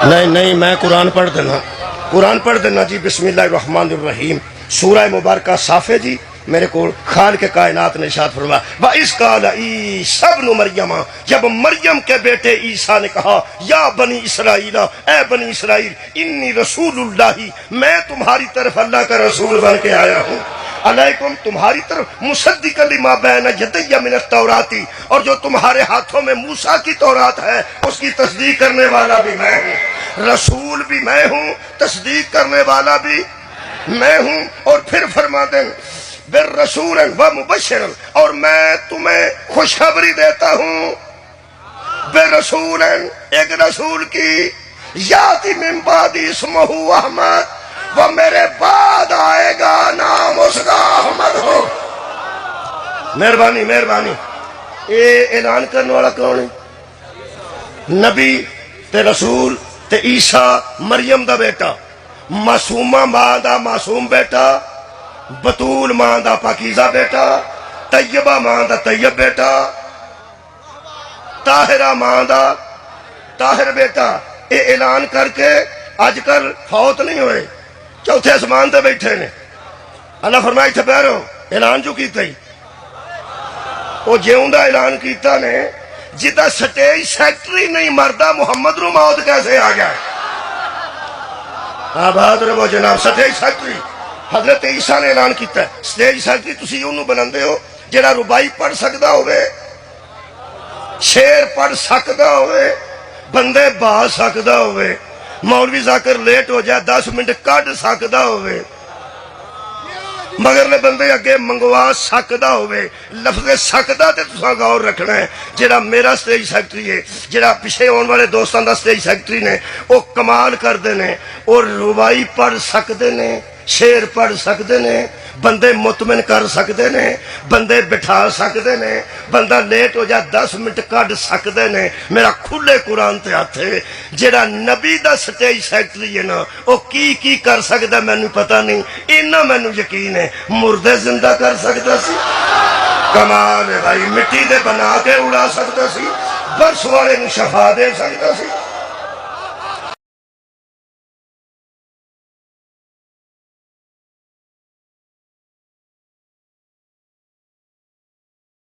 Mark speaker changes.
Speaker 1: نہیں میں قرآن پڑھ دینا جی۔ بسم اللہ الرحمن الرحیم، سورہ مبارکہ صافے جی۔ میرے کو خالق کائنات نے ارشاد فرمایا وَإِذْ قَالَ عِیسیٰ ابْنُ مَرْیَمَ، جب مریم کے بیٹے عیسیٰ نے کہا یا بنی اسرائیل، اے بنی اسرائیل، انی رسول اللہ، میں تمہاری طرف اللہ کا رسول بن کے آیا ہوں، علیکم تمہاری طرف مصدقا لما بین یدی من التوراۃ، اور جو تمہارے ہاتھوں میں موسیٰ کی تورات ہے اس کی تصدیق کرنے والا بھی میں ہوں، رسول بھی میں ہوں، تصدیق کرنے والا بھی میں ہوں۔ اور پھر فرما دیں بالرسول و مبشر، اور میں تمہیں خوشخبری دیتا ہوں بالرسول، ایک رسول کی، یاتی من بعد اسمہ احمد، وہ میرے بعد آئے گا نام اس کا احمد ہو۔ مہربانی اے اعلان کرنے والا کون ہے؟ نبی تے رسول تے عیسیٰ مریم دا بیٹا، معصومہ ماں دا معصوم بیٹا، بطول ماں دا پاکیزہ بیٹا، طیبہ ماں دا طیب بیٹا، طاہرہ ماں دا طاہر بیٹا۔ اے اعلان کر کے آج کل فوت نہیں ہوئے، چوتھے اسمان تے بیٹھے نے۔ اللہ فرمائی تھے پیرو اعلان جو کیتا ہی وہ جیوں دا اعلان کیتا نے، جدہ سٹیج سیکٹری نہیں مردہ محمد رو موت کیسے آ گیا ہے؟ آباد رہو جناب، سٹیج سیکٹری حضرت عیسیٰ نے اعلان کیتا ہے۔ سٹیج سیکٹری تسی انہوں بناندے ہو جڑا ربائی پڑھ سکدا ہوئے، شعر پڑھ سکدا ہوئے، بندے با سکدا ہوئے، مولوی ذاکر لیٹ ہو جائے 10 منٹ کٹ سکدا ہوئے، مگر لے بندے اگے منگوا سکدا ہوئے۔ لفظ سکدا تے تساں غور رکھنا ہے۔ جڑا میرا سٹیج سیکٹری ہے، جڑا پیچھے آن والے دوستاں دا سٹیج سیکٹری نے، وہ کمال کردے نے، اور ربائی پڑھ سکدے نے، شعر پڑھ سکدے نے، بندے مطمئن کر سکدے نے، بندے بٹھا سکدے نے، بندہ لیٹ ہو جائے 10 منٹ کٹ سکدے نے۔ میرا کھلے قرآن تے ہاتھ ہے، جڑا نبی دا سٹیج سیکٹری ہے نا، وہ کی کر سکدا مینوں پتہ نہیں، اینا مینوں یقین ہے مردے زندہ کر سکدا سی، کمال ہے بھائی، مٹی دے بنا کے اڑا سکدا سی، برس والے نوں شفا دے سکدا سی۔